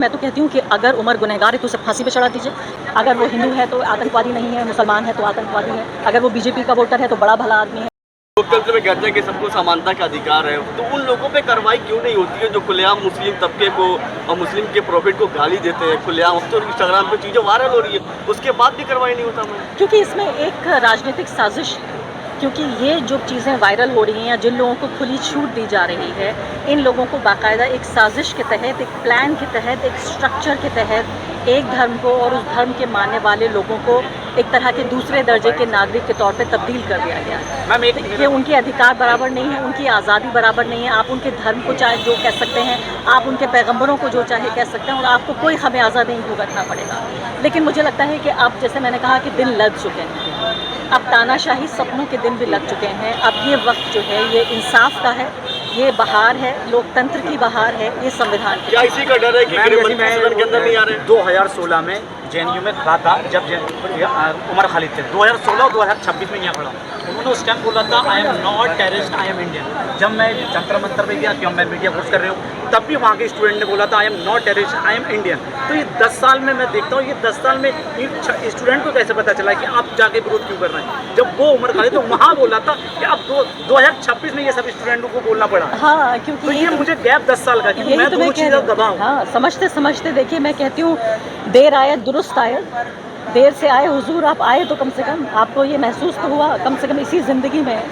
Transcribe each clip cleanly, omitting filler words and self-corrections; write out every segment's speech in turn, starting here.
मैं तो कहती हूँ कि अगर उमर गुनहगार है तो उसे फांसी पे चढ़ा दीजिए। अगर वो हिंदू है तो आतंकवादी नहीं है, मुसलमान है तो आतंकवादी है, अगर वो बीजेपी का वोटर है तो बड़ा भला आदमी है। लोकतंत्र में कहते हैं कि सबको समानता का अधिकार है, तो उन लोगों पे कार्रवाई क्यों नहीं होती है जो खुलेआम मुस्लिम तबके को और मुस्लिम के प्रॉफिट को गाली देते हैं खुलेआम? अब तो इंस्टाग्राम पे चीज़ें वायरल हो रही है, उसके बाद भी कार्रवाई नहीं होता। मैं क्योंकि इसमें एक राजनीतिक साजिश है, क्योंकि ये जो चीज़ें वायरल हो रही हैं या जिन लोगों को खुली छूट दी जा रही है, इन लोगों को बाकायदा एक साजिश के तहत, एक प्लान के तहत, एक स्ट्रक्चर के तहत एक धर्म को और उस धर्म के मानने वाले लोगों को एक तरह के दूसरे दर्जे के नागरिक के तौर पे तब्दील कर दिया गया है। मैम ये उनके अधिकार बराबर नहीं है, उनकी आज़ादी बराबर नहीं है। आप उनके धर्म को चाहे जो कह सकते हैं, आप उनके पैगंबरों को जो चाहे कह सकते हैं और आपको कोई खमियाजा नहीं भुगतना पड़ेगा। लेकिन मुझे लगता है कि अब जैसे मैंने कहा कि दिन लग चुके हैं, अब तानाशाही सपनों के दिन भी लग चुके हैं। अब ये वक्त जो है ये इंसाफ का है, ये बहार है, लोकतंत्र की बहार है, ये संविधान की। क्या इसी का डर है कि गृहमंत्री सदन के अंदर नहीं आ रहे? 2016 में जेएनयू में खड़ा था जब उमर खालिद थे। 2016 और 2026 में यहाँ खड़ा हूँ। उन्होंने उस टाइम बोला था I am not terrorist, I am Indian. जब मैं जंतर मंतर पे गया कि मैं मीडिया कोर्स कर रही हूँ, तब भी वहाँ के स्टूडेंट ने बोला था I am not terrorist, I am Indian. तो ये 10 साल में मैं देखता हूँ, ये 10 साल में स्टूडेंट को कैसे पता चला कि आप जाके विरोध क्यों कर रहे हैं? जब वो उमर खालिद तो वहाँ बोला था कि अब 2026 में ये सब स्टूडेंटों को बोलना पड़ा। हाँ, क्योंकि तो ये मुझे गैप 10 साल का, क्योंकि मैं दोनों चीज़ें दबा हूँ। हाँ, समझते समझते देखिए, मैं कहती हूँ देर आए दुरुस्त आए। देर से आए हुजूर, आप आए तो कम से कम आपको ये महसूस तो हुआ, कम से कम इसी ज़िंदगी में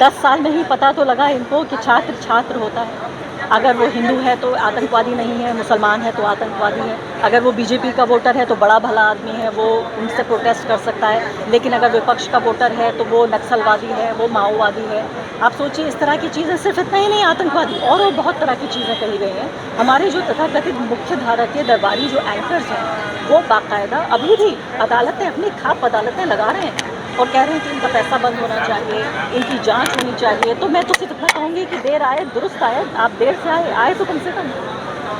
10 साल में ही पता तो लगा इनको कि छात्र छात्र होता है। अगर वो हिंदू है तो आतंकवादी नहीं है, मुसलमान है तो आतंकवादी है, अगर वो बीजेपी का वोटर है तो बड़ा भला आदमी है, वो उनसे प्रोटेस्ट कर सकता है। लेकिन अगर विपक्ष का वोटर है तो वो नक्सलवादी है, वो माओवादी है। आप सोचिए, इस तरह की चीज़ें, सिर्फ इतना ही नहीं, आतंकवादी और बहुत तरह की चीज़ें कही गई हैं। हमारे जो तथाकथित मुख्य धारा के दरबारी जो एंकर्स हैं, वो बाकायदा अभी भी अदालतें, अपनी खाप अदालतें लगा रहे हैं और कह रहे हैं कि इनका पैसा बंद होना चाहिए, इनकी जांच होनी चाहिए। तो मैं तो सिर्फ इतना कहूँगी कि देर आए दुरुस्त आए। आप देर से आए तो कम से कम।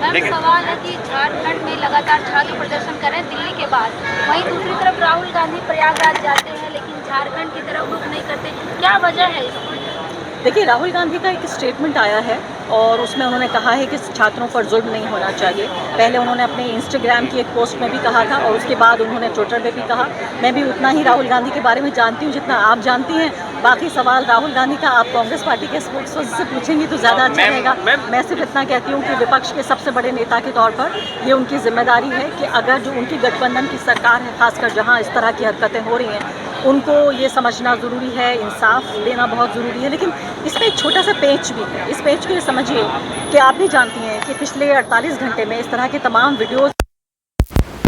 मैम, सवाल है कि झारखंड में लगातार छात्र प्रदर्शन कर रहे हैं दिल्ली के बाद, वहीं दूसरी तरफ राहुल गांधी प्रयागराज जाते हैं लेकिन झारखंड की तरफ रुख नहीं करते, क्या वजह है इसकी? देखिए, राहुल गांधी का एक स्टेटमेंट आया है और उसमें उन्होंने कहा है कि छात्रों पर जुल्म नहीं होना चाहिए। पहले उन्होंने अपने इंस्टाग्राम की एक पोस्ट में भी कहा था और उसके बाद उन्होंने ट्विटर पे भी कहा। मैं भी उतना ही राहुल गांधी के बारे में जानती हूँ जितना आप जानती हैं। बाकी सवाल राहुल गांधी का आप कांग्रेस पार्टी के स्पोक्सपर्सन से पूछेंगी तो ज़्यादा अच्छा रहेगा। मैं सिर्फ इतना कहती हूँ कि विपक्ष के सबसे बड़े नेता के तौर पर ये उनकी जिम्मेदारी है कि अगर जो उनकी गठबंधन की सरकार है, खासकर जहाँ इस तरह की हरकतें हो रही हैं, उनको ये समझना ज़रूरी है, इंसाफ देना बहुत ज़रूरी है। लेकिन इसमें एक छोटा सा पेच भी है। इस पेच को ये समझिए कि आप भी जानती हैं कि पिछले 48 घंटे में इस तरह के तमाम वीडियोस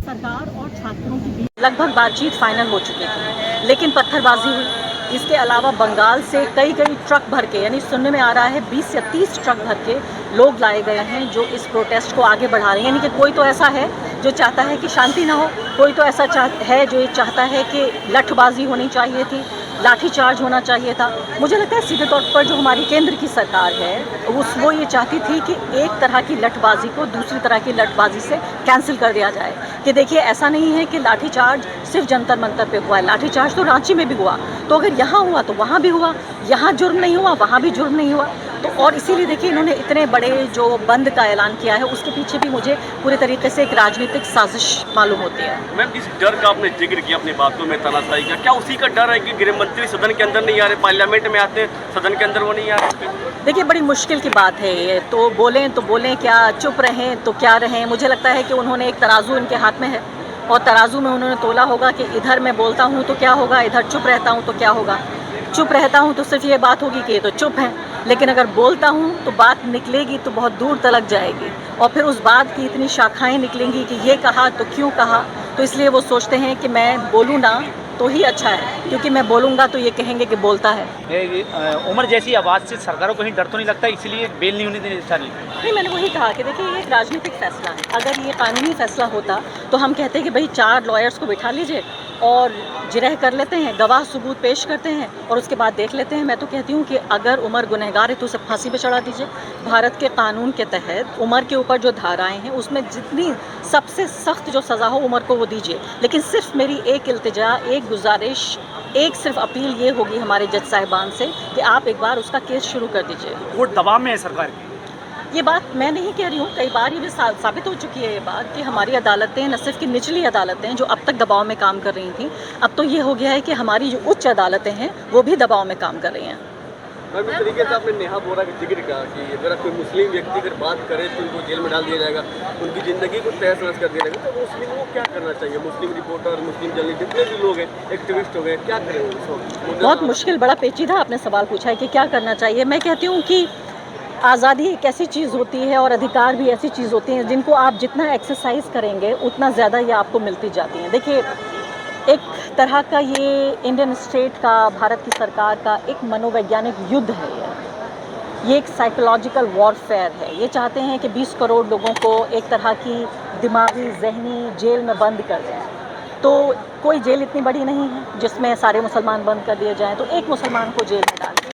सरकार और छात्रों के बीच लगभग बातचीत फाइनल हो चुकी थी, लेकिन पत्थरबाजी हुई। इसके अलावा बंगाल से कई ट्रक भर के, यानी सुनने में आ रहा है 20 या 30 ट्रक भर के लोग लाए गए हैं जो इस प्रोटेस्ट को आगे बढ़ा रहे हैं। यानी कि कोई तो ऐसा है जो चाहता है कि शांति ना हो, कोई तो ऐसा है जो ये चाहता है कि लठबाजी होनी चाहिए थी, लाठीचार्ज होना चाहिए था। मुझे लगता है सीधे तौर पर जो हमारी केंद्र की सरकार है वो ये चाहती थी कि एक तरह की लठबाजी को दूसरी तरह की लठबाजी से कैंसिल कर दिया जाए। कि देखिए, ऐसा नहीं है कि लाठीचार्ज सिर्फ जंतर मंतर पे हुआ है, लाठीचार्ज तो रांची में भी हुआ। तो अगर यहाँ हुआ तो वहाँ भी हुआ, यहाँ जुर्म नहीं हुआ वहाँ भी जुर्म नहीं हुआ। तो और इसीलिए देखिए, इन्होंने इतने बड़े जो बंद का ऐलान किया है उसके पीछे भी मुझे पूरे तरीके से एक राजनीतिक साजिश मालूम होती है। मैम, जिस डर का आपने जिक्र किया अपनी बातों में, तानाशाही का, क्या उसी का डर है कि गृहमंत्री सदन के अंदर नहीं आ रहे, पार्लियामेंट में आते सदन के अंदर वो नहीं आ रहे? देखिए, बड़ी मुश्किल की बात है ये। तो बोलें क्या, चुप रहें तो क्या रहें? मुझे लगता है कि उन्होंने एक तराजू इनके हाथ में है और तराजू में उन्होंने तोला होगा कि इधर मैं बोलता हूँ तो क्या होगा, इधर चुप रहता हूँ तो क्या होगा। चुप रहता हूँ तो सिर्फ ये बात होगी कि ये तो चुप हैं, लेकिन अगर बोलता हूँ तो बात निकलेगी तो बहुत दूर तलक जाएगी और फिर उस बात की इतनी शाखाएं निकलेंगी कि ये कहा तो क्यों कहा। तो इसलिए वो सोचते हैं कि मैं बोलूँ ना तो ही अच्छा है, क्योंकि मैं बोलूँगा तो ये कहेंगे कि बोलता है। उमर जैसी आवाज़ से सरकारों को कहीं डर तो नहीं लगता, इसलिए बेल नहीं होनी देनी चाहिए? नहीं, मैंने वही कहा कि देखिए, ये एक राजनीतिक फैसला है। अगर ये कानूनी फैसला होता तो हम कहते हैं कि भाई 4 लॉयर्स को बिठा लीजिए और जिरह कर लेते हैं, गवाह सबूत पेश करते हैं और उसके बाद देख लेते हैं। मैं तो कहती हूँ कि अगर उमर गुनहगार है तो उसे फांसी पे चढ़ा दीजिए। भारत के कानून के तहत उमर के ऊपर जो धाराएं हैं उसमें जितनी सबसे सख्त जो सज़ा हो उमर को वो दीजिए। लेकिन सिर्फ मेरी एक इल्तिजा, एक गुजारिश, एक सिर्फ अपील ये होगी हमारे जज साहिबान से कि आप एक बार उसका केस शुरू कर दीजिए। वो दबाव में है सरकार की। ये बात मैं नहीं कह रही हूँ, कई बार ये भी साबित हो चुकी है ये बात कि हमारी अदालतें, न सिर्फ कि निचली अदालतें जो अब तक दबाव में काम कर रही थी, अब तो ये हो गया है कि हमारी जो उच्च अदालतें हैं वो भी दबाव में काम कर रही हैं। मैम, इस तरीके से आपने नेहा बोरा का जिक्र कहा कि अगर कोई मुस्लिम व्यक्ति अगर बात करे तो उनको जेल में डाल दिया जाएगा, उनकी ज़िंदगी को तहस नहस कर दिया जाएगा, तो मुस्लिम को क्या करना चाहिए? मुस्लिम रिपोर्टर, मुस्लिम जर्नलिस्ट, जितने भी लोग हैं, एक्टिविस्ट हो गए, क्या करें उसको? बहुत मुश्किल, बड़ा पेचीदा आपने सवाल पूछा है कि क्या करना चाहिए। मैं कहती हूँ कि आज़ादी एक ऐसी चीज़ होती है और अधिकार भी ऐसी चीज़ होती हैं जिनको आप जितना एक्सरसाइज करेंगे उतना ज़्यादा ये आपको मिलती जाती हैं। देखिए, एक तरह का ये इंडियन स्टेट का, भारत की सरकार का एक मनोवैज्ञानिक युद्ध है ये एक साइकोलॉजिकल वॉरफेयर है। ये चाहते हैं कि 20 करोड़ लोगों को एक तरह की दिमागी जहनी जेल में बंद कर दें। तो कोई जेल इतनी बड़ी नहीं है जिसमें सारे मुसलमान बंद कर दिए जाएँ, तो एक मुसलमान को जेल में डाल दें।